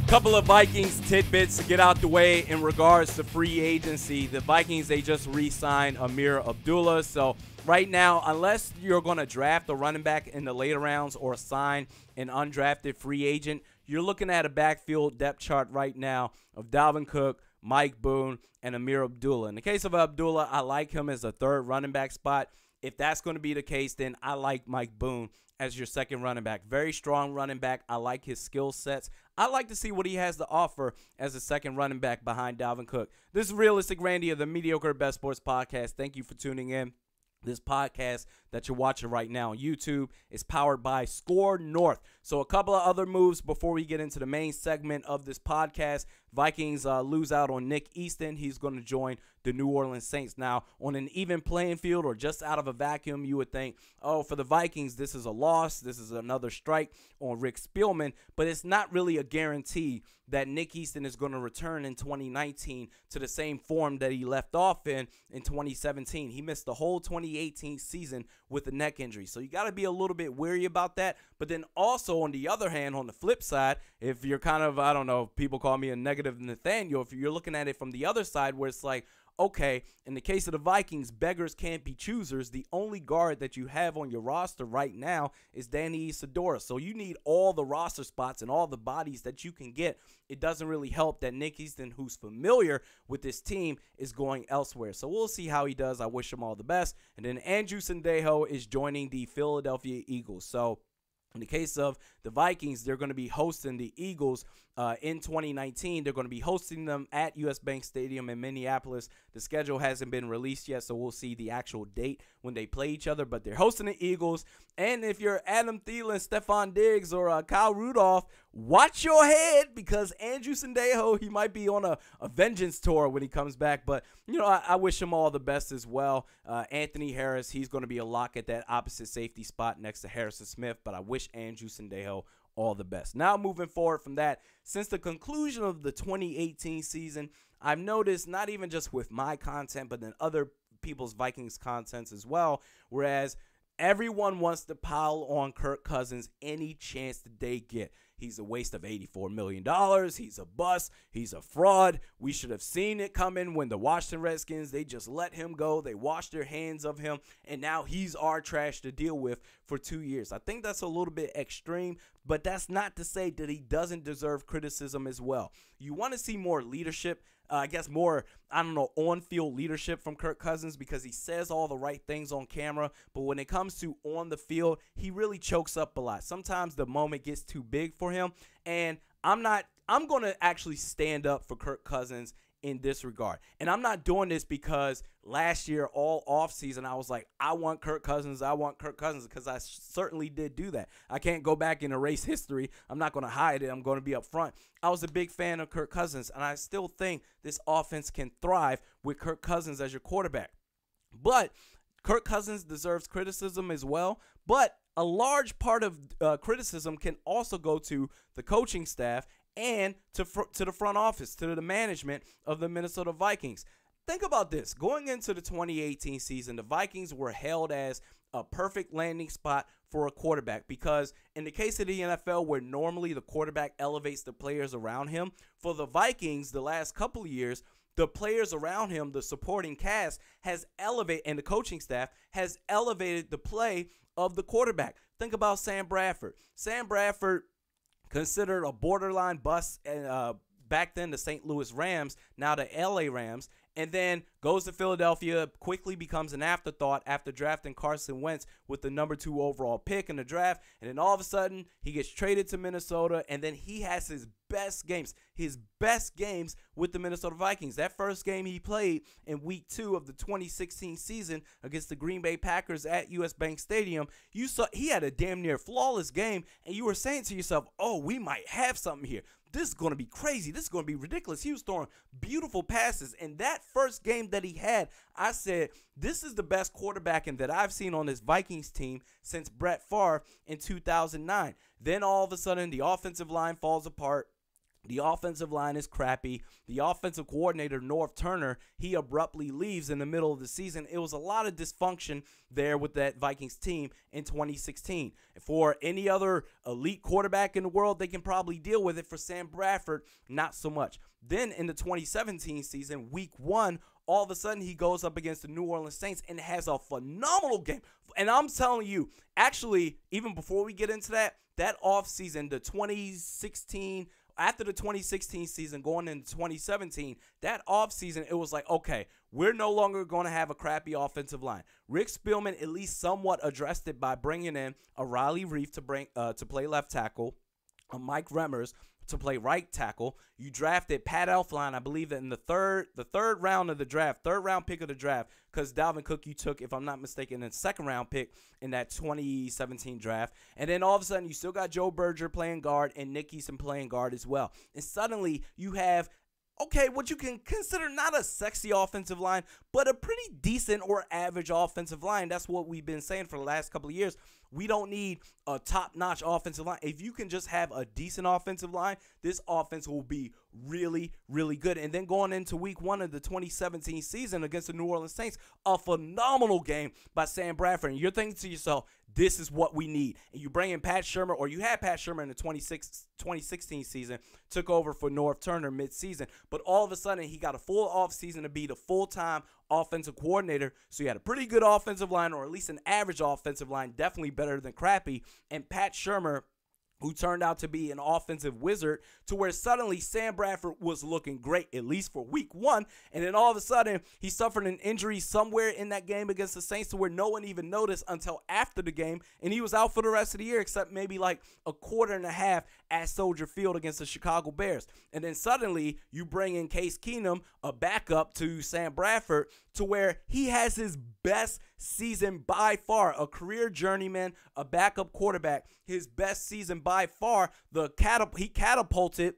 Couple of Vikings tidbits to get out the way in regards to free agency. The Vikings, they just re-signed Ameer Abdullah. So right now, unless you're going to draft a running back in the later rounds or sign an undrafted free agent, you're looking at a backfield depth chart right now of Dalvin Cook, Mike Boone, and Ameer Abdullah. In the case of Abdullah, I like him as a third running back spot. If that's going to be the case, then I like Mike Boone as your second running back. Very strong running back. I like his skill sets. I like to see what he has to offer as a second running back behind Dalvin Cook. This is Realistic Randy of the Mediokr Best Sports Podcast. Thank you for tuning in. This podcast that you're watching right now on YouTube is powered by Score North. So a couple of other moves before we get into the main segment of this podcast. Vikings lose out on Nick Easton. He's going to join the New Orleans Saints. Now, on an even playing field or just out of a vacuum, you would think, oh, for the Vikings, this is a loss. This is another strike on Rick Spielman. But it's not really a guarantee that Nick Easton is going to return in 2019 to the same form that he left off in 2017. He missed the whole 2018 season with a neck injury. So you got to be a little bit wary about that. But then also, on the other hand, on the flip side, if you're kind of, I don't know, people call me a negative Nathaniel, if you're looking at it from the other side where it's like, okay, in the case of the Vikings, beggars can't be choosers. The only guard that you have on your roster right now is Danny Isidora. So you need all the roster spots and all the bodies that you can get. It doesn't really help that Nick Easton, who's familiar with this team, is going elsewhere. So we'll see how he does. I wish him all the best. And then Andrew Sendejo is joining the Philadelphia Eagles. So in the case of the Vikings, they're going to be hosting the Eagles in 2019. They're going to be hosting them at US Bank Stadium in Minneapolis. The schedule hasn't been released yet, so we'll see the actual date when they play each other. But they're hosting the Eagles. And if you're Adam Thielen, Stephon Diggs, or Kyle Rudolph, watch your head because Andrew Sendejo, he might be on a vengeance tour when he comes back. But, you know, I wish him all the best as well. Anthony Harris, he's going to be a lock at that opposite safety spot next to Harrison Smith. But I wish Andrew Sendejo all the best. Now, moving forward from that, since the conclusion of the 2018 season, I've noticed not even just with my content, but then other people's Vikings contents as well, whereas everyone wants to pile on Kirk Cousins any chance that they get. He's a waste of $84 million. He's a bust. He's a fraud. We should have seen it coming when the Washington Redskins, they just let him go. They washed their hands of him, and now he's our trash to deal with for 2 years. I think that's a little bit extreme, but that's not to say that he doesn't deserve criticism as well. You want to see more leadership, I guess more, on-field leadership from Kirk Cousins because he says all the right things on camera, but when it comes to on the field, he really chokes up a lot. Sometimes the moment gets too big for him, and I'm going to actually stand up for Kirk Cousins in this regard. And I'm not doing this because last year, all offseason, I was like, I want Kirk Cousins, because I certainly did do that. I can't go back and erase history. I'm not going to hide it. I'm going to be upfront. I was a big fan of Kirk Cousins, and I still think this offense can thrive with Kirk Cousins as your quarterback. But Kirk Cousins deserves criticism as well, but a large part of criticism can also go to the coaching staff and to the front office, to the management of the Minnesota Vikings. Think about this. Going into the 2018 season, the Vikings were held as a perfect landing spot for a quarterback because in the case of the NFL, where normally the quarterback elevates the players around him, for the Vikings the last couple of years, the players around him, the supporting cast, has elevated, and the coaching staff has elevated the play of the quarterback. Think about Sam Bradford. Sam Bradford, considered a borderline bust back then the St. Louis Rams, now the LA Rams, and then goes to Philadelphia, quickly becomes an afterthought after drafting Carson Wentz with the number 2 overall pick in the draft, and then all of a sudden he gets traded to Minnesota, and then he has his best games with the Minnesota Vikings. That first game he played in week 2 of the 2016 season against the Green Bay Packers at US Bank Stadium, you saw he had a damn near flawless game, and you were saying to yourself, oh, we might have something here. This is going to be crazy. This is going to be ridiculous. He was throwing beautiful passes. And that first game that he had, I said, this is the best quarterbacking that I've seen on this Vikings team since Brett Favre in 2009. Then all of a sudden, the offensive line falls apart. The offensive line is crappy. The offensive coordinator, Norv Turner, he abruptly leaves in the middle of the season. It was a lot of dysfunction there with that Vikings team in 2016. For any other elite quarterback in the world, they can probably deal with it. For Sam Bradford, not so much. Then in the 2017 season, week 1, all of a sudden he goes up against the New Orleans Saints and has a phenomenal game. And I'm telling you, actually, even before we get into that offseason, the 2016 after the 2016 season, going into 2017, that offseason, it was like, okay, we're no longer going to have a crappy offensive line. Rick Spielman at least somewhat addressed it by bringing in a Riley Reif to play left tackle, a Mike Remmers to play right tackle. You drafted Pat Elflein, I believe that in the third round of the draft, third round pick of the draft, because Dalvin Cook you took, if I'm not mistaken, in the second round pick in that 2017 draft. And then all of a sudden you still got Joe Berger playing guard and Nick Eason playing guard as well. And suddenly you have, okay, what you can consider not a sexy offensive line, but a pretty decent or average offensive line. That's what we've been saying for the last couple of years. We don't need a top-notch offensive line. If you can just have a decent offensive line, this offense will be really, really good. And then going into week 1 of the 2017 season against the New Orleans Saints, a phenomenal game by Sam Bradford. And you're thinking to yourself, this is what we need. And you bring in Pat Shurmur, or you had Pat Shurmur in the 2016 season, took over for Norv Turner mid-season. But all of a sudden, he got a full offseason to be the full-time offensive coordinator. So you had a pretty good offensive line, or at least an average offensive line, definitely better than crappy. And Pat Shurmur, who turned out to be an offensive wizard, to where suddenly Sam Bradford was looking great, at least for week 1. And then all of a sudden, he suffered an injury somewhere in that game against the Saints to where no one even noticed until after the game. And he was out for the rest of the year, except maybe like a quarter and a half at Soldier Field against the Chicago Bears. And then suddenly, you bring in Case Keenum, a backup to Sam Bradford, to where he has his best season by far, a career journeyman, a backup quarterback, his best season by far. He catapulted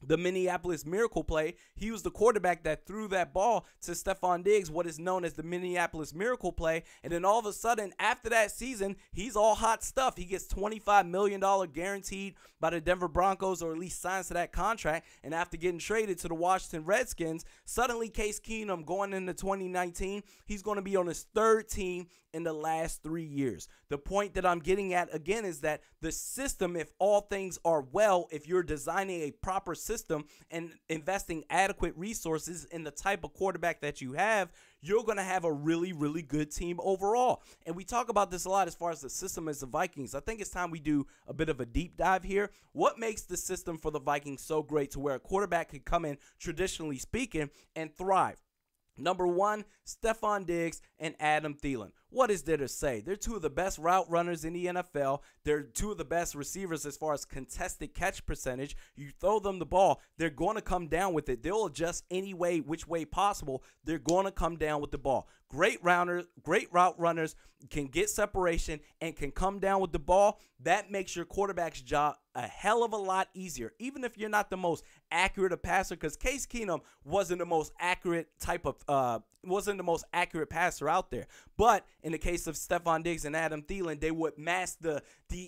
the Minneapolis Miracle play. He was the quarterback that threw that ball to Stephon Diggs, what is known as the Minneapolis Miracle play. And then all of a sudden, after that season, he's all hot stuff. He gets $25 million guaranteed by the Denver Broncos, or at least signs to that contract. And after getting traded to the Washington Redskins, suddenly Case Keenum, going into 2019, he's going to be on his third team in the last 3 years. The point that I'm getting at again is that the system, if all things are well, if you're designing a proper system and investing adequate resources in the type of quarterback that you have, you're going to have a really, really good team overall. And we talk about this a lot as far as the system as the Vikings. I think it's time we do a bit of a deep dive here. What makes the system for the Vikings so great to where a quarterback could come in, traditionally speaking, and thrive? Number 1, Stephon Diggs and Adam Thielen. What is there to say? They're two of the best route runners in the NFL. They're two of the best receivers as far as contested catch percentage. You throw them the ball, they're going to come down with it. They'll adjust any way, which way possible. They're going to come down with the ball. Great route runners, can get separation and can come down with the ball. That makes your quarterback's job a hell of a lot easier, even if you're not the most accurate a passer, because Case Keenum wasn't the most accurate passer out there. But in the case of Stephon Diggs and Adam Thielen, they would mask the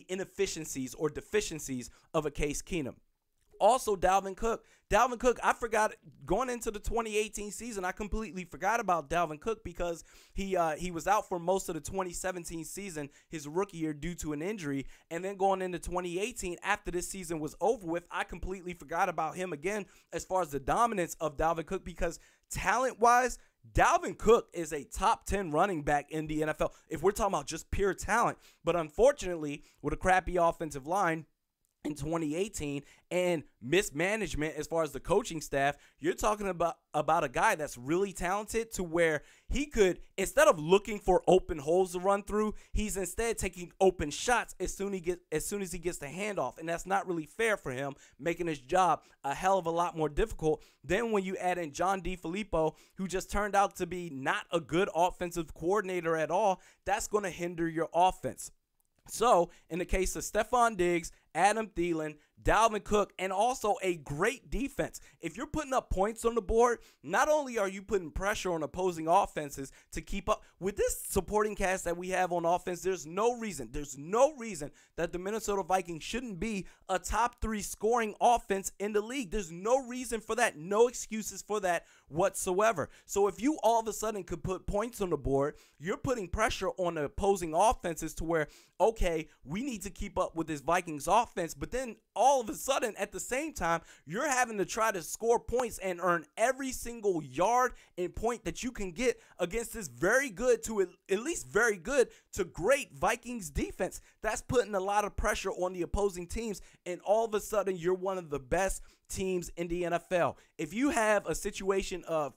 inefficiencies or deficiencies of a Case Keenum. Also, Dalvin Cook, I forgot going into the 2018 season. I completely forgot about Dalvin Cook because he was out for most of the 2017 season, his rookie year, due to an injury. And then going into 2018, after this season was over with, I completely forgot about him again as far as the dominance of Dalvin Cook, because talent-wise, Dalvin Cook is a top 10 running back in the NFL if we're talking about just pure talent. But unfortunately, with a crappy offensive line in 2018 and mismanagement as far as the coaching staff, you're talking about a guy that's really talented to where he could, instead of looking for open holes to run through, he's instead taking open shots as soon as he gets the handoff. And that's not really fair for him, making his job a hell of a lot more difficult. Then when you add in John DeFilippo, who just turned out to be not a good offensive coordinator at all, that's going to hinder your offense. So, in the case of Stephon Diggs, Adam Thielen, Dalvin Cook, and also a great defense. If you're putting up points on the board, not only are you putting pressure on opposing offenses to keep up with this supporting cast that we have on offense, there's no reason that the Minnesota Vikings shouldn't be a top 3 scoring offense in the league. There's no reason for that, no excuses for that whatsoever. So if you all of a sudden could put points on the board, you're putting pressure on the opposing offenses to where, okay, we need to keep up with this Vikings offense, but then all of a sudden, at the same time, you're having to try to score points and earn every single yard and point that you can get against this very good to at least very good to great Vikings defense. That's putting a lot of pressure on the opposing teams, and all of a sudden, you're one of the best teams in the NFL. If you have a situation of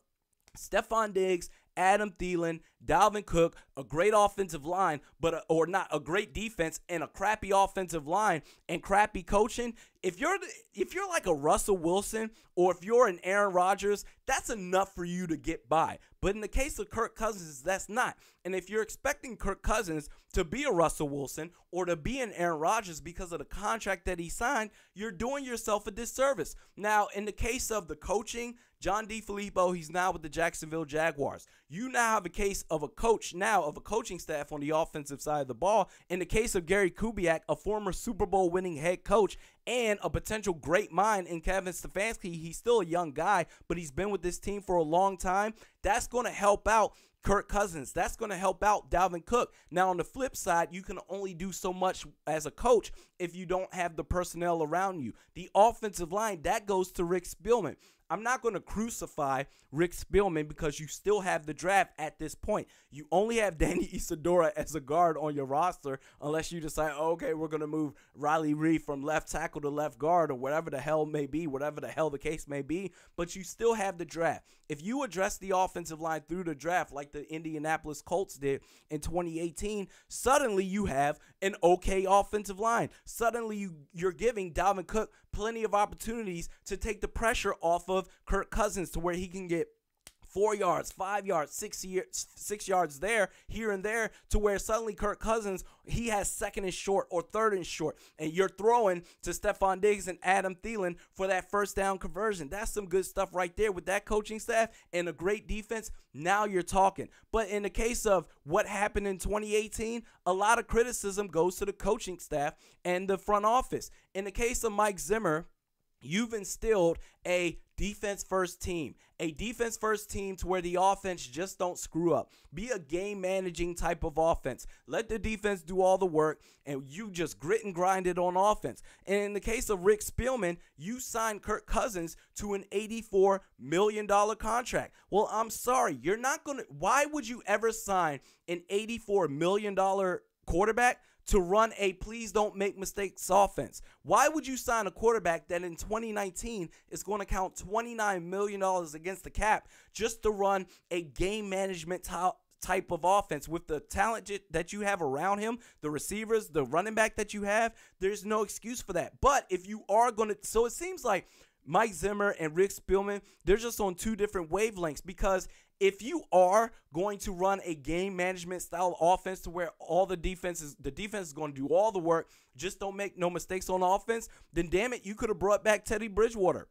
Stephon Diggs, Adam Thielen, Dalvin Cook, a great offensive line, or not a great defense, and a crappy offensive line and crappy coaching, if you're like a Russell Wilson or if you're an Aaron Rodgers, that's enough for you to get by. But in the case of Kirk Cousins, that's not. And if you're expecting Kirk Cousins to be a Russell Wilson or to be an Aaron Rodgers because of the contract that he signed, you're doing yourself a disservice. Now, in the case of the coaching, John DeFilippo, he's now with the Jacksonville Jaguars. You now have a case of a coach now, of a coaching staff on the offensive side of the ball. In the case of Gary Kubiak, a former Super Bowl winning head coach and a potential great mind in Kevin Stefanski. He's still a young guy, but he's been with this team for a long time. That's going to help out Kirk Cousins. That's going to help out Dalvin Cook. Now, on the flip side, you can only do so much as a coach if you don't have the personnel around you. The offensive line, that goes to Rick Spielman. I'm not going to crucify Rick Spielman because you still have the draft at this point. You only have Danny Isidora as a guard on your roster unless you decide, oh, okay, we're going to move Riley Reid from left tackle to left guard or whatever the hell may be, whatever the hell the case may be. But you still have the draft. If you address the offensive line through the draft like the Indianapolis Colts did in 2018, suddenly you have an okay offensive line. Suddenly you're giving Dalvin Cook plenty of opportunities to take the pressure off of Kirk Cousins to where he can get 4 yards, 5 yards, 6 yards there, here and there, to where suddenly Kirk Cousins, he has second and short or third and short, and you're throwing to Stephon Diggs and Adam Thielen for that first down conversion. That's some good stuff right there with that coaching staff and a great defense. Now you're talking. But in the case of what happened in 2018, a lot of criticism goes to the coaching staff and the front office. In the case of Mike Zimmer, you've instilled a defense-first team to where the offense just don't screw up. Be a game-managing type of offense. Let the defense do all the work, and you just grit and grind it on offense. And in the case of Rick Spielman, you signed Kirk Cousins to an $84 million contract. Well, I'm sorry. You're not going to – why would you ever sign an $84 million quarterback to run a please don't make mistakes offense? Why would you sign a quarterback that in 2019 is going to count $29 million against the cap just to run a game management type of offense with the talent that you have around him, the receivers, the running back that you have? There's no excuse for that. But if you are going to, so it seems like Mike Zimmer and Rick Spielman, they're just on two different wavelengths, because if you are going to run a game management style offense to where the defense is going to do all the work, just don't make no mistakes on offense, then damn it, you could have brought back Teddy Bridgewater.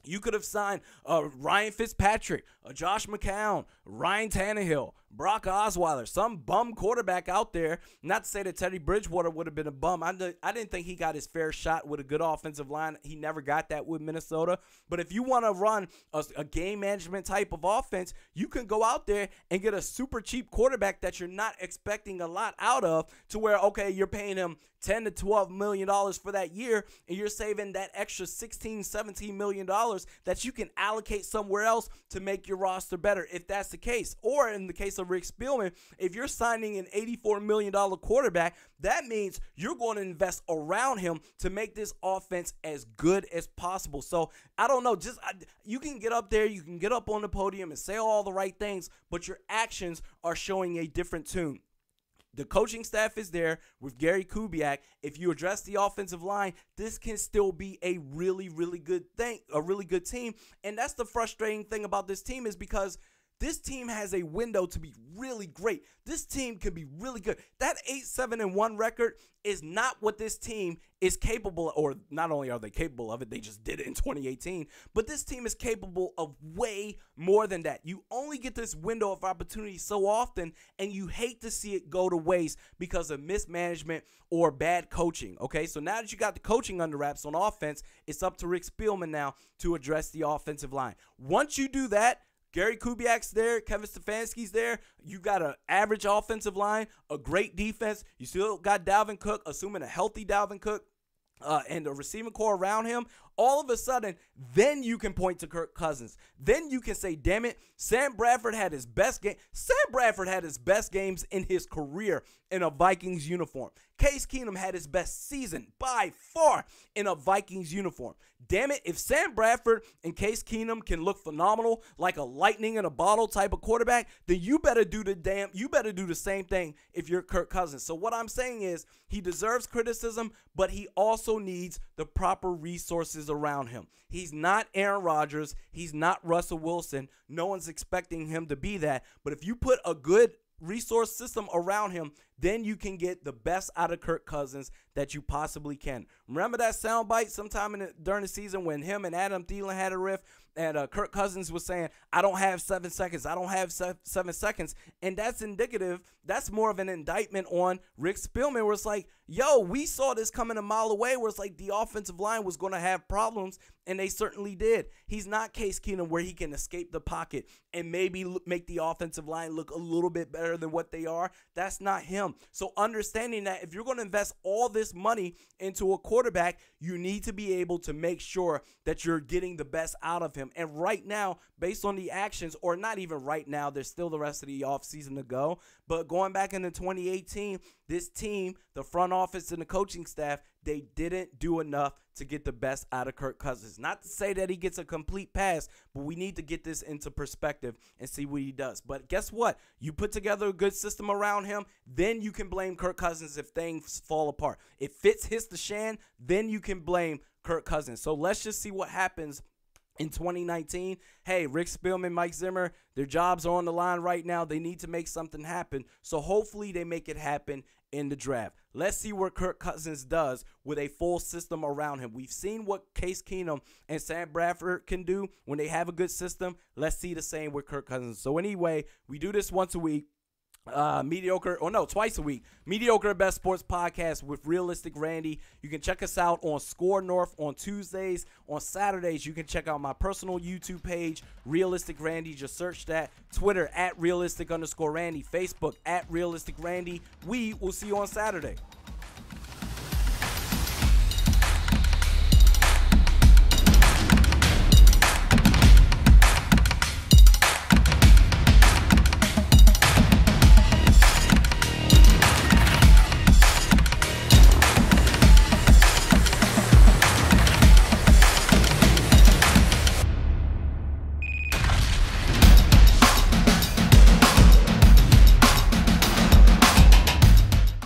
You could have signed Ryan Fitzpatrick, Josh McCown, Ryan Tannehill, Brock Osweiler, some bum quarterback out there. Not to say that Teddy Bridgewater would have been a bum. I didn't think he got his fair shot with a good offensive line. He never got that with Minnesota. But if you want to run a game management type of offense, you can go out there and get a super cheap quarterback that you're not expecting a lot out of, to where, okay, you're paying him $10 to $12 million for that year, and you're saving that extra $16, $17 million that you can allocate somewhere else to make your roster better, if that's the case. Or in the case of Rick Spielman, if you're signing an $84 million quarterback, that means you're going to invest around him to make this offense as good as possible. So I don't know, you can get up there, you can get up on the podium and say all the right things, but your actions are showing a different tune. The coaching staff is there with Gary Kubiak. If you address the offensive line, this can still be a really, really good thing, a really good team. And that's the frustrating thing about this team, is because This team has a window to be really great. This team can be really good. That 8-7-1 record is not what this team is capable of, or not only are they capable of it, they just did it in 2018, but this team is capable of way more than that. You only get this window of opportunity so often, and you hate to see it go to waste because of mismanagement or bad coaching, okay? So now that you got the coaching under wraps on offense, it's up to Rick Spielman now to address the offensive line. Once you do that, Gary Kubiak's there, Kevin Stefanski's there. You got an average offensive line, a great defense. You still got Dalvin Cook, assuming a healthy Dalvin Cook, and a receiving core around him. All of a sudden, then you can point to Kirk Cousins. Then you can say, damn it, Sam Bradford had his best game. Sam Bradford had his best games in his career in a Vikings uniform. Case Keenum had his best season by far in a Vikings uniform. Damn it, if Sam Bradford and Case Keenum can look phenomenal like a lightning in a bottle type of quarterback, then you better do the same thing if you're Kirk Cousins. So what I'm saying is he deserves criticism, but he also needs the proper resources around him. He's not Aaron Rodgers. He's not Russell Wilson. No one's expecting him to be that. But if you put a good resource system around him, then you can get the best out of Kirk Cousins that you possibly can. Remember that soundbite sometime during the season when him and Adam Thielen had a riff, and Kirk Cousins was saying, I don't have 7 seconds. I don't have 7 seconds. And that's indicative. That's more of an indictment on Rick Spielman, where it's like, yo, we saw this coming a mile away, where it's like the offensive line was going to have problems, and they certainly did. He's not Case Keenum, where he can escape the pocket and maybe make the offensive line look a little bit better than what they are. That's not him. So understanding that if you're going to invest all this money into a quarterback, you need to be able to make sure that you're getting the best out of him. And right now, based on the actions, or not even right now, there's still the rest of the offseason to go. But going back into 2018, this team, the front office and the coaching staff, they didn't do enough to get the best out of Kirk Cousins. Not to say that he gets a complete pass, but we need to get this into perspective and see what he does. But guess what? You put together a good system around him, then you can blame Kirk Cousins if things fall apart. If Fitz hits the shan, then you can blame Kirk Cousins. So let's just see what happens in 2019. Hey, Rick Spielman, Mike Zimmer, their jobs are on the line right now. They need to make something happen. So hopefully they make it happen in the draft. Let's see what Kirk Cousins does with a full system around him. We've seen what Case Keenum and Sam Bradford can do when they have a good system. Let's see the same with Kirk Cousins. So anyway, we do this once a week. Twice a week. Mediokr Best Sports Podcast with Realistic Randy. You can check us out on Score North on Tuesdays. On Saturdays, you can check out my personal YouTube page, Realistic Randy. Just search that. Twitter @Realistic_Randy. Facebook @Realistic Randy. We will see you on Saturday.